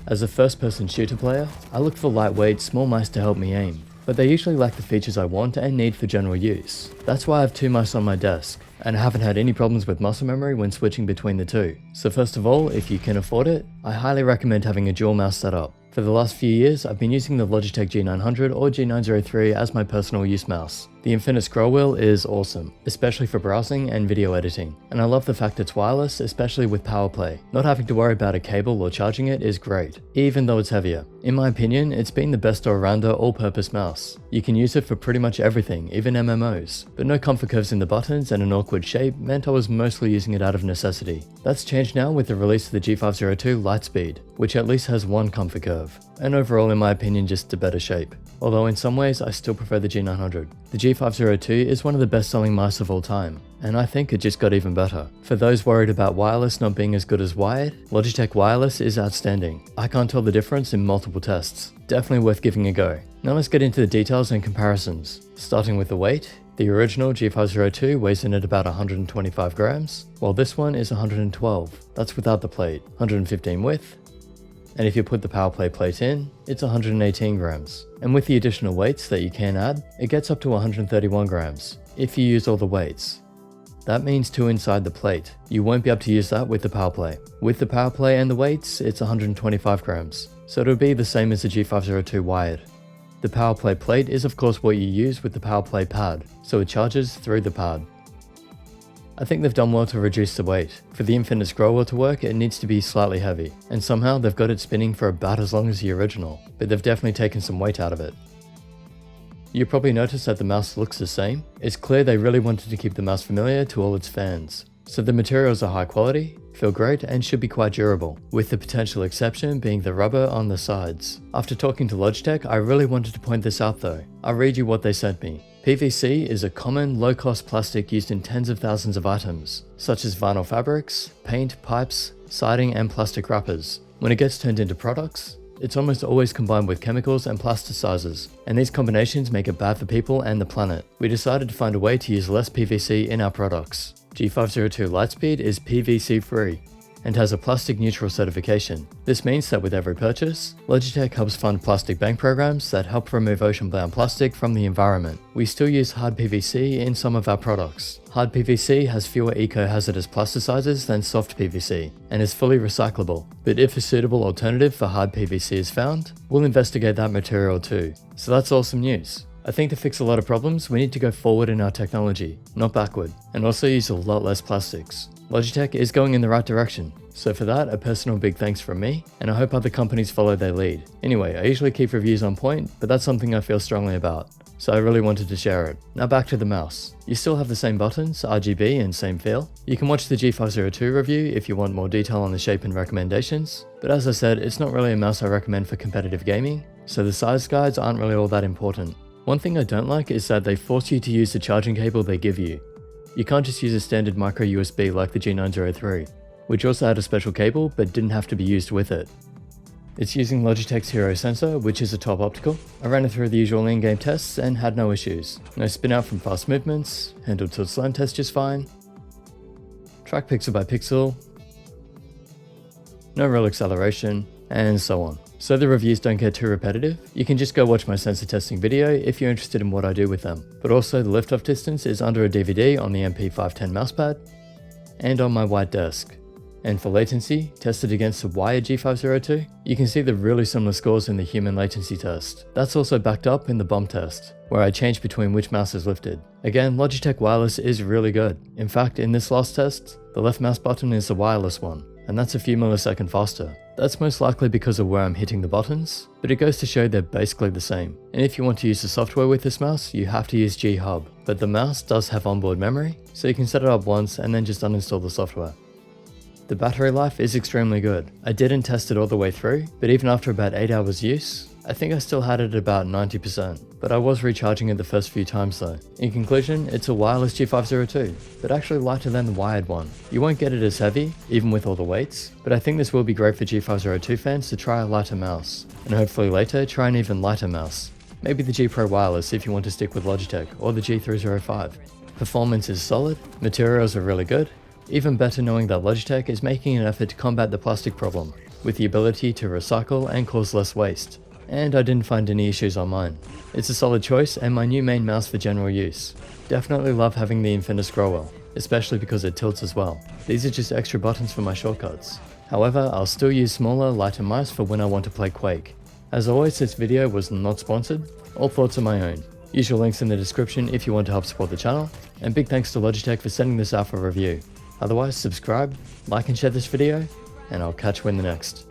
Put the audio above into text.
As a first-person shooter player, I look for lightweight, small mice to help me aim, but they usually lack the features I want and need for general use. That's why I have two mice on my desk, and I haven't had any problems with muscle memory when switching between the two. So first of all, if you can afford it, I highly recommend having a dual mouse setup. For the last few years, I've been using the Logitech G900 or G903 as my personal use mouse. The infinite scroll wheel is awesome, especially for browsing and video editing, and I love the fact it's wireless, especially with power play. Not having to worry about a cable or charging it is great, even though it's heavier. In my opinion, it's been the best all-rounder all-purpose mouse. You can use it for pretty much everything, even MMOs, but no comfort curves in the buttons and an awkward shape meant I was mostly using it out of necessity. That's changed now with the release of the G502 LIGHTSPEED, which at least has one comfort curve, and overall in my opinion just a better shape. Although in some ways I still prefer the G900. The G502 is one of the best selling mice of all time, and I think it just got even better. For those worried about wireless not being as good as wired, Logitech wireless is outstanding. I can't tell the difference in multiple tests. Definitely worth giving a go. Now let's get into the details and comparisons. Starting with the weight, the original G502 weighs in at about 125 grams, while this one is 112. That's without the plate, 115 width, and if you put the PowerPlay plate in, it's 118 grams. And with the additional weights that you can add, it gets up to 131 grams, if you use all the weights. That means 2 inside the plate. You won't be able to use that with the PowerPlay. With the PowerPlay and the weights, it's 125 grams, so it'll be the same as the G502 wired. The PowerPlay plate is of course what you use with the PowerPlay pad, so it charges through the pad. I think they've done well to reduce the weight. For the infinite scroll wheel to work, it needs to be slightly heavy, and somehow they've got it spinning for about as long as the original, but they've definitely taken some weight out of it. You probably noticed that the mouse looks the same. It's clear they really wanted to keep the mouse familiar to all its fans. So the materials are high quality, feel great, and should be quite durable, with the potential exception being the rubber on the sides. After talking to Logitech, I really wanted to point this out though. I'll read you what they sent me. PVC is a common, low-cost plastic used in tens of thousands of items, such as vinyl fabrics, paint, pipes, siding, and plastic wrappers. When it gets turned into products, it's almost always combined with chemicals and plasticizers, and these combinations make it bad for people and the planet. We decided to find a way to use less PVC in our products. G502 LIGHTSPEED is PVC free and has a plastic neutral certification. This means that with every purchase, Logitech helps fund plastic bank programs that help remove ocean-bound plastic from the environment. We still use hard PVC in some of our products. Hard PVC has fewer eco-hazardous plasticizers than soft PVC and is fully recyclable, but if a suitable alternative for hard PVC is found, we'll investigate that material too. So that's awesome news. I think to fix a lot of problems, we need to go forward in our technology, not backward, and also use a lot less plastics. Logitech is going in the right direction, so for that, a personal big thanks from me, and I hope other companies follow their lead. Anyway, I usually keep reviews on point, but that's something I feel strongly about, so I really wanted to share it. Now back to the mouse. You still have the same buttons, RGB, and same feel. You can watch the G502 review if you want more detail on the shape and recommendations, but as I said, it's not really a mouse I recommend for competitive gaming, so the size guides aren't really all that important. One thing I don't like is that they force you to use the charging cable they give you. You can't just use a standard micro USB like the G903, which also had a special cable but didn't have to be used with it. It's using Logitech's Hero sensor, which is a top optical. I ran it through the usual in-game tests and had no issues. No spin out from fast movements, handled tilt slam test just fine, track pixel by pixel, no real acceleration, and so on. So the reviews don't get too repetitive, you can just go watch my sensor testing video if you're interested in what I do with them. But also the lift-off distance is under a DVD on the MP510 mousepad and on my white desk. And for latency, tested against the wired G502, you can see the really similar scores in the human latency test. That's also backed up in the bomb test, where I changed between which mouse is lifted. Again, Logitech wireless is really good. In fact, in this last test, the left mouse button is the wireless one, and that's a few milliseconds faster. That's most likely because of where I'm hitting the buttons, but it goes to show they're basically the same. And if you want to use the software with this mouse, you have to use G-Hub, but the mouse does have onboard memory, so you can set it up once and then just uninstall the software. The battery life is extremely good. I didn't test it all the way through, but even after about 8 hours use, I think I still had it at about 90%, but I was recharging it the first few times though. In conclusion, it's a wireless G502, but actually lighter than the wired one. You won't get it as heavy, even with all the weights, but I think this will be great for G502 fans to try a lighter mouse, and hopefully later try an even lighter mouse. Maybe the G Pro Wireless if you want to stick with Logitech, or the G305. Performance is solid, materials are really good, even better knowing that Logitech is making an effort to combat the plastic problem. with the ability to recycle and cause less waste. And I didn't find any issues on mine. It's a solid choice and my new main mouse for general use. Definitely love having the Infinus Growell, especially because it tilts as well. These are just extra buttons for my shortcuts. However, I'll still use smaller, lighter mice for when I want to play Quake. As always, this video was not sponsored, all thoughts are my own. Usual links in the description if you want to help support the channel, and big thanks to Logitech for sending this out for review. Otherwise, subscribe, like and share this video, and I'll catch you in the next.